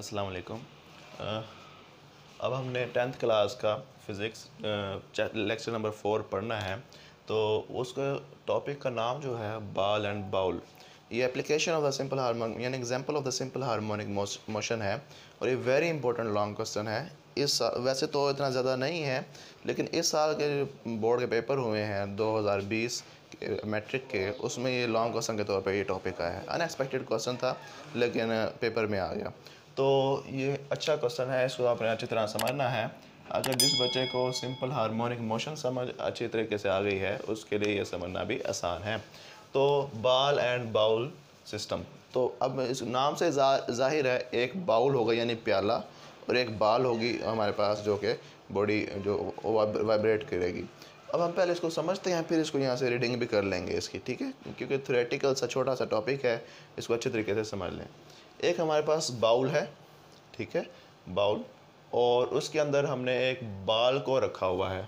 अस्सलाम वालेकुम। अब हमने 10th क्लास का फ़िज़िक्स लेक्चर नंबर 4 पढ़ना है। तो उसका टॉपिक का नाम जो है बॉल एंड बाउल। ये application of the simple harmonic यानी example of the simple harmonic motion है और ये वेरी इंपॉर्टेंट लॉन्ग क्वेश्चन है। इस वैसे तो इतना ज़्यादा नहीं है, लेकिन इस साल के बोर्ड के पेपर हुए हैं 2020 मैट्रिक के, उसमें ये लॉन्ग क्वेश्चन के तौर पे ये टॉपिक आया है। अनएक्सपेक्टेड क्वेश्चन था लेकिन पेपर में आ गया। तो ये अच्छा क्वेश्चन है, इसको आपने अच्छी तरह समझना है। अगर जिस बच्चे को सिंपल हार्मोनिक मोशन समझ अच्छी तरीके से आ गई है उसके लिए ये समझना भी आसान है। तो बॉल एंड बाउल सिस्टम, तो अब इस नाम से जाहिर है एक बाउल होगा यानी प्याला और एक बॉल होगी हमारे पास जो कि बॉडी जो वाइब्रेट करेगी। अब हम पहले इसको समझते हैं, फिर इसको यहाँ से रीडिंग भी कर लेंगे इसकी, ठीक है, क्योंकि थ्योरेटिकल सा छोटा सा टॉपिक है, इसको अच्छे तरीके से समझ लें। एक हमारे पास बाउल है, ठीक है, बाउल, और उसके अंदर हमने एक बॉल को रखा हुआ है।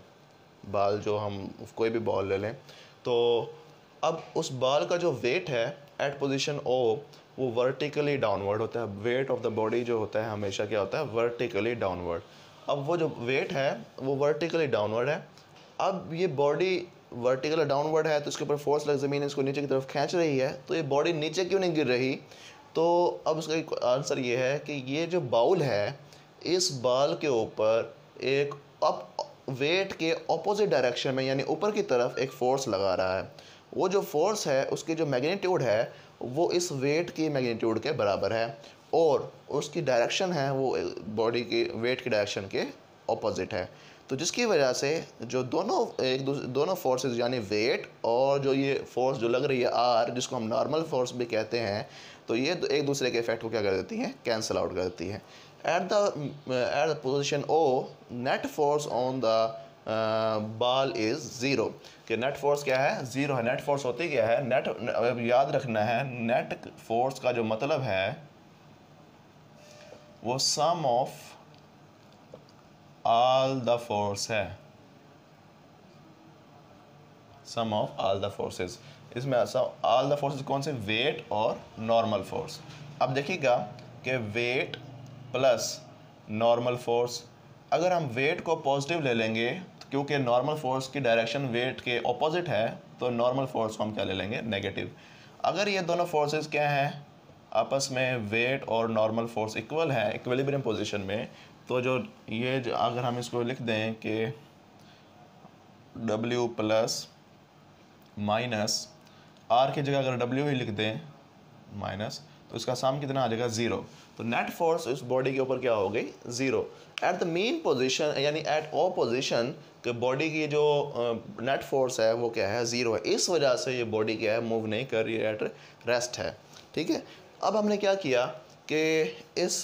बॉल जो हम कोई भी बॉल ले लें, तो अब उस बॉल का जो वेट है एट पोजीशन ओ वो वर्टिकली डाउनवर्ड होता है। वेट ऑफ द बॉडी जो होता है हमेशा क्या होता है, वर्टिकली डाउनवर्ड। अब वो जो वेट है वो वर्टिकली डाउनवर्ड है। अब ये बॉडी वर्टिकल डाउनवर्ड है तो इसके ऊपर फोर्स लग ज़मीन इसको नीचे की तरफ खींच रही है, तो ये बॉडी नीचे क्यों नहीं गिर रही? तो अब उसका आंसर ये है कि ये जो बाउल है इस बॉल के ऊपर एक अप वेट के ऑपोजिट डायरेक्शन में यानी ऊपर की तरफ एक फोर्स लगा रहा है। वो जो फोर्स है उसकी जो मैग्नीट्यूड है वो इस वेट की मैग्नीट्यूड के बराबर है और उसकी डायरेक्शन है वो बॉडी की वेट की डायरेक्शन के ऑपोजिट है। तो जिसकी वजह से जो दोनों फोर्सेस यानी वेट और जो ये फोर्स जो लग रही है आर, जिसको हम नॉर्मल फोर्स भी कहते हैं, तो ये एक दूसरे के इफेक्ट को क्या कर देती हैं, कैंसिल आउट कर देती हैं। At the position O net force on the ball is zero. कि नेट फोर्स क्या है, ज़ीरो है। नेट फोर्स होती क्या है, नेट, अब याद रखना है नेट फोर्स का जो मतलब है वो सम ऑफ ऑल द फोर्स है, सम ऑफ ऑल द फोर्सेस। इसमें ऑल द फोर्सेस कौन से, वेट और नॉर्मल फोर्स। अब देखिएगा कि वेट प्लस नॉर्मल फोर्स, अगर हम वेट को पॉजिटिव ले लेंगे क्योंकि नॉर्मल फोर्स की डायरेक्शन वेट के ऑपोजिट है, तो नॉर्मल फोर्स को हम क्या ले लेंगे, नेगेटिव। अगर ये दोनों फोर्सेस क्या हैं आपस में, वेट और नॉर्मल फोर्स इक्वल है, इक्विलिब्रियम पोजीशन में, तो जो अगर हम इसको लिख दें कि W प्लस माइनस आर की जगह अगर W ही लिख दें माइनस, तो इसका सम कितना आ जाएगा, ज़ीरो। तो नेट फोर्स इस बॉडी के ऊपर क्या हो गई, zero. At the mean position यानी एट ओ पोजीशन के बॉडी की जो नेट फोर्स है वो क्या है, ज़ीरो है। इस वजह से ये बॉडी क्या है, मूव नहीं कर रही है, एट रेस्ट है, ठीक है। अब हमने क्या किया कि इस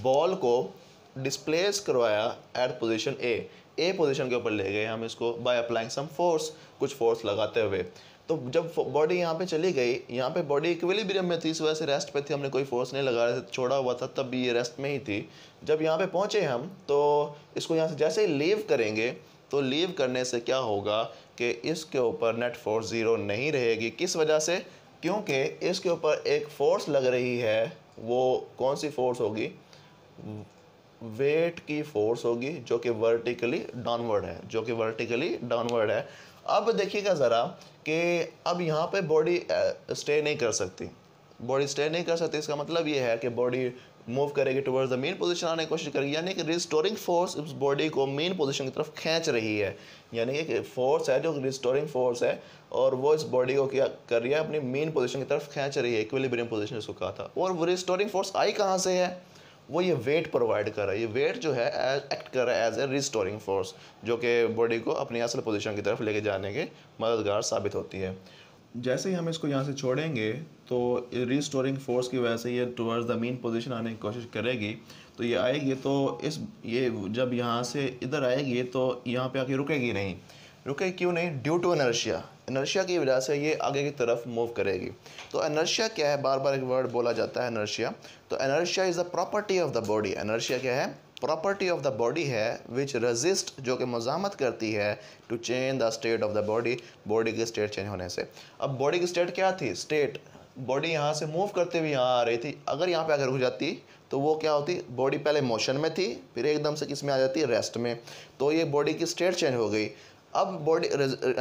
बॉल को डिस्प्लेस करवाया एट पोजीशन ए पोजीशन के ऊपर ले गए हम इसको बाय अप्लाइंग सम फोर्स, कुछ फोर्स लगाते हुए। तो जब बॉडी यहाँ पे चली गई, यहाँ पे बॉडी इक्विलिब्रियम में थी, इस वजह से रेस्ट पे थी, हमने कोई फोर्स नहीं लगा रहे थे, छोड़ा हुआ था, तब भी ये रेस्ट में ही थी। जब यहाँ पे पहुँचे हम तो इसको यहाँ से जैसे ही लीव करेंगे तो लीव करने से क्या होगा कि इसके ऊपर नेट फोर्स ज़ीरो नहीं रहेगी। किस वजह से? क्योंकि इसके ऊपर एक फ़ोर्स लग रही है। वो कौन सी फोर्स होगी, वेट की फोर्स होगी जो कि वर्टिकली डाउनवर्ड है, जो कि वर्टिकली डाउनवर्ड है। अब देखिएगा ज़रा कि अब यहाँ पे बॉडी स्टे नहीं कर सकती, बॉडी स्टे नहीं कर सकती। इसका मतलब ये है कि बॉडी मूव करेगी टुवर्ड्स द मेन पोजीशन आने की कोशिश करेगी, यानी कि रिस्टोरिंग फोर्स उस बॉडी को मेन पोजीशन की तरफ खींच रही है। यानी कि फोर्स है जो रिस्टोरिंग फोर्स है और वो इस बॉडी को क्या कर रही है, अपनी मेन पोजीशन की तरफ खींच रही है, इक्विलिब्रियम पोजीशन इसको कहा था। और वो रिस्टोरिंग फोर्स आई कहाँ से है, वो ये वेट प्रोवाइड कर रहा है। ये वेट जो है एक्ट कर रहा है एज ए रिस्टोरिंग फोर्स, जो कि बॉडी को अपनी असल पोजीशन की तरफ लेके जाने के मददगार साबित होती है। जैसे ही हम इसको यहाँ से छोड़ेंगे तो रिस्टोरिंग फोर्स की वजह से ये टुवर्ड्स द मीन पोजीशन आने की कोशिश करेगी, तो ये आएगी, तो ये जब यहाँ से इधर आएगी तो यहाँ पे आके रुकेगी नहीं। रुके क्यों नहीं? Due to inertia. इनर्शिया की वजह से ये आगे की तरफ मूव करेगी। तो इनर्शिया क्या है, बार बार एक वर्ड बोला जाता है इनर्शिया। तो inertia is the property of the body. Inertia क्या है, प्रॉपर्टी ऑफ द बॉडी है विच रेजिस्ट, जो कि मज़ामत करती है to change the state of the body, body की स्टेट चेंज होने से। अब बॉडी की स्टेट क्या थी, स्टेट बॉडी यहाँ से मूव करते हुए यहाँ आ रही थी, अगर यहाँ पे अगर रुक जाती तो वो क्या होती, बॉडी पहले मोशन में थी फिर एकदम से किस में आ जाती है, रेस्ट में, तो ये बॉडी की स्टेट चेंज हो गई। अब बॉडी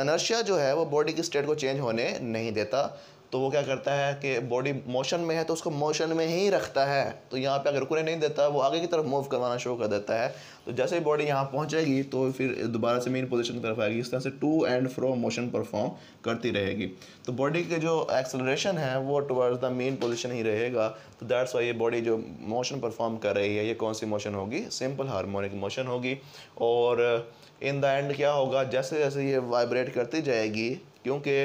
इनर्शिया जो है वो बॉडी की स्टेट को चेंज होने नहीं देता, तो वो क्या करता है कि बॉडी मोशन में है तो उसको मोशन में ही रखता है, तो यहाँ पे अगर रुकने नहीं देता वो आगे की तरफ मूव करवाना शुरू कर देता है। तो जैसे ही बॉडी यहाँ पहुँचेगी तो फिर दोबारा से मेन पोजीशन की तरफ आएगी, इस तरह से to and fro motion perform करती रहेगी। तो बॉडी के जो एक्सेलरेशन है वो टुवर्ड्स द मेन पोजीशन ही रहेगा, तो दैट्स वाई ये बॉडी जो मोशन परफॉर्म कर रही है ये कौन सी मोशन होगी, सिंपल हार्मोनिक मोशन होगी। और इन द एंड क्या होगा, जैसे जैसे ये वाइब्रेट करती जाएगी, क्योंकि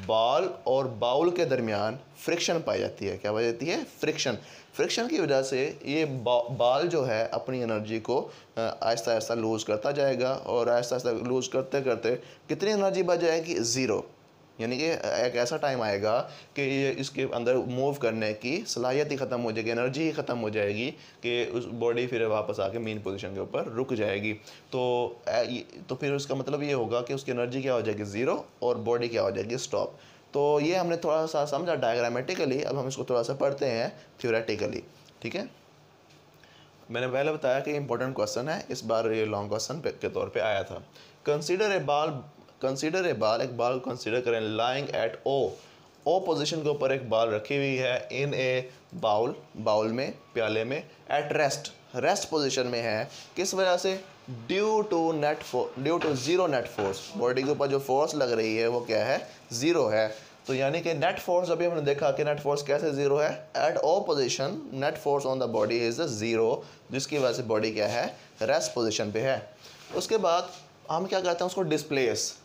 बॉल और बाउल के दरमियान फ्रिक्शन पाई जाती है, क्या पाई जाती है, फ्रिक्शन। फ्रिक्शन की वजह से ये बॉल जो है अपनी एनर्जी को आहिस्ता आहिस्ता लूज़ करता जाएगा, और आहिस्ता आहिस्ता लूज़ करते करते कितनी एनर्जी बच जाएगी, ज़ीरो। यानी कि एक ऐसा टाइम आएगा कि ये इसके अंदर मूव करने की सलाहियत ही ख़त्म हो जाएगी, एनर्जी ही ख़त्म हो जाएगी कि उस बॉडी फिर वापस आके मेन पोजीशन के ऊपर रुक जाएगी। तो फिर उसका मतलब ये होगा कि उसकी एनर्जी क्या हो जाएगी, ज़ीरो, और बॉडी क्या हो जाएगी, स्टॉप। तो ये हमने थोड़ा सा समझा डायग्रामेटिकली, अब हम इसको थोड़ा सा पढ़ते हैं थ्योरेटिकली, ठीक है। मैंने पहले बताया कि इंपॉर्टेंट क्वेश्चन है, इस बार ये लॉन्ग क्वेश्चन के तौर पे आया था। कंसीडर ए बाल, एक बाल को कंसीडर करें, लाइंग एट ओ पोजीशन के ऊपर एक बाल रखी हुई है, इन ए बाउल में, प्याले में, एट रेस्ट पोजीशन में है, किस वजह से, due to zero net force, body के ऊपर जो फोर्स लग रही है वो क्या है, ज़ीरो है। तो यानी कि नेट फोर्स, अभी हमने देखा कि नेट फोर्स कैसे ज़ीरो है, at O position net force on the body is zero, जिसकी वजह से बॉडी क्या है, रेस्ट पोजीशन पे है। उसके बाद हम क्या करते हैं, उसको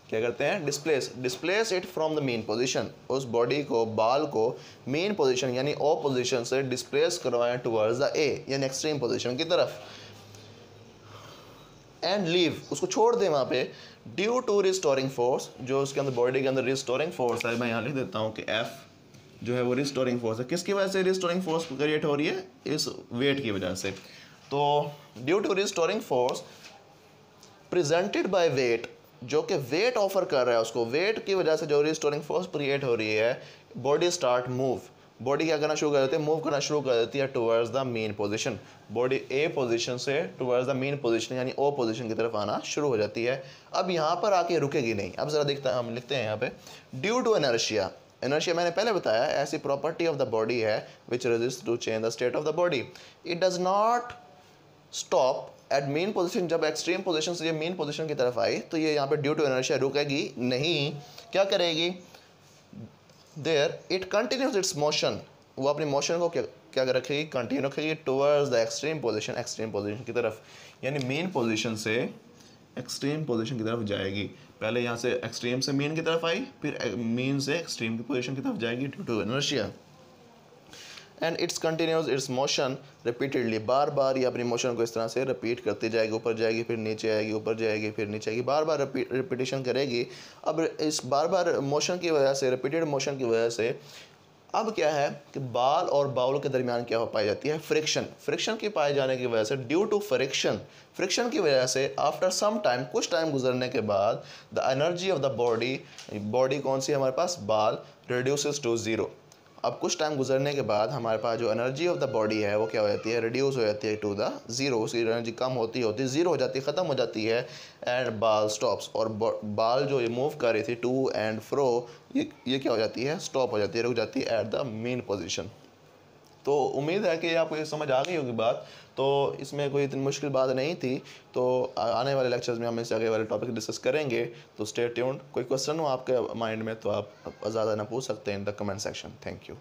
क्या करते हैं, displace it from the mean position, उस बॉडी को, बाल को मेन पोजीशन यानी ओ पोजीशन से डिस्प्लेस करवाएं टुवर्ड्स द ए यानी एक्सट्रीम पोजीशन की तरफ, एंड लीव, उसको छोड़ दें वहाँ पे, ड्यू टू रिस्टोरिंग फोर्स, जो उसके अंदर बॉडी के अंदर रिस्टोरिंग फोर्स है, मैं यहाँ लिख देता हूँ कि एफ जो है वो रिस्टोरिंग फोर्स है। किसकी वजह से रिस्टोरिंग फोर्स क्रिएट हो रही है, इस वेट की वजह से। तो due to restoring force presented by weight, जो कि वेट ऑफर कर रहा है उसको, वेट की वजह से जो रिस्टोरिंग फोर्स क्रिएट हो रही है, बॉडी स्टार्ट मूव, बॉडी क्या करना शुरू कर देती है, मूव करना शुरू कर देती है towards the mean position, body A position से टुवर्ड्स द मेन पोजीशन यानी ओ पोजीशन की तरफ आना शुरू हो जाती है। अब यहाँ पर आके रुकेगी नहीं। अब ज़रा देखते हैं, हम लिखते हैं यहाँ पे, ड्यू टू इनर्शिया, मैंने पहले बताया ऐसी प्रॉपर्टी ऑफ द बॉडी है which resist to change the state of the body, it does not stop at mean position. जब एक्सट्रीम पोजीशन से ये मेन पोजीशन की तरफ आई तो ये यहाँ पे ड्यू टू इनर्शिया रुकेगी नहीं, क्या करेगी, there it continues its motion, वो अपनी मोशन को क्या रखेगी, कंटिन्यू रखेगी टुवर्ड्स द एक्सट्रीम पोजीशन की तरफ, यानी मेन पोजीशन से एक्सट्रीम पोजीशन की तरफ जाएगी। पहले यहाँ से एक्सट्रीम से मेन की तरफ आई, फिर मेन से एक्सट्रीम की पोजीशन की तरफ जाएगी due to inertia, and its continues its motion repeatedly, बार बार ये अपनी मोशन को इस तरह से रिपीट करती जाएगी, ऊपर जाएगी फिर नीचे आएगी, ऊपर जाएगी फिर नीचे आएगी, बार बार रिपीटेशन करेगी। अब इस बार बार मोशन की वजह से, रिपीटेड मोशन की वजह से अब क्या है कि बाल और बाउल के दरमियान क्या हो पाई जाती है, फ्रिक्शन की पाए जाने की वजह से, ड्यू टू फ्रिक्शन की वजह से, आफ्टर सम टाइम, कुछ टाइम गुजरने के बाद, the energy of the body कौन सी है हमारे पास, बाल, रिड्यूसेस टू ज़ीरो। अब कुछ टाइम गुजरने के बाद हमारे पास जो एनर्जी ऑफ द बॉडी है वो क्या हो जाती है, रिड्यूस हो जाती है टू द ज़ीरो, उसकी एनर्जी कम होती ज़ीरो हो जाती है, ख़त्म हो जाती है, एंड बाल स्टॉप्स, और बाल जो ये मूव कर रही थी टू एंड फ्रो, ये क्या हो जाती है, स्टॉप हो जाती है, रुक जाती है एट द मेन पोजीशन। तो उम्मीद है कि आपको ये समझ आ गई होगी बात, तो इसमें कोई इतनी मुश्किल बात नहीं थी। तो आने वाले लेक्चर्स में हम इससे आगे वाले टॉपिक डिस्कस करेंगे, तो स्टे ट्यून्ड। कोई क्वेश्चन हो आपके माइंड में तो आप ज़्यादा ना पूछ सकते हैं in the comment section. Thank you.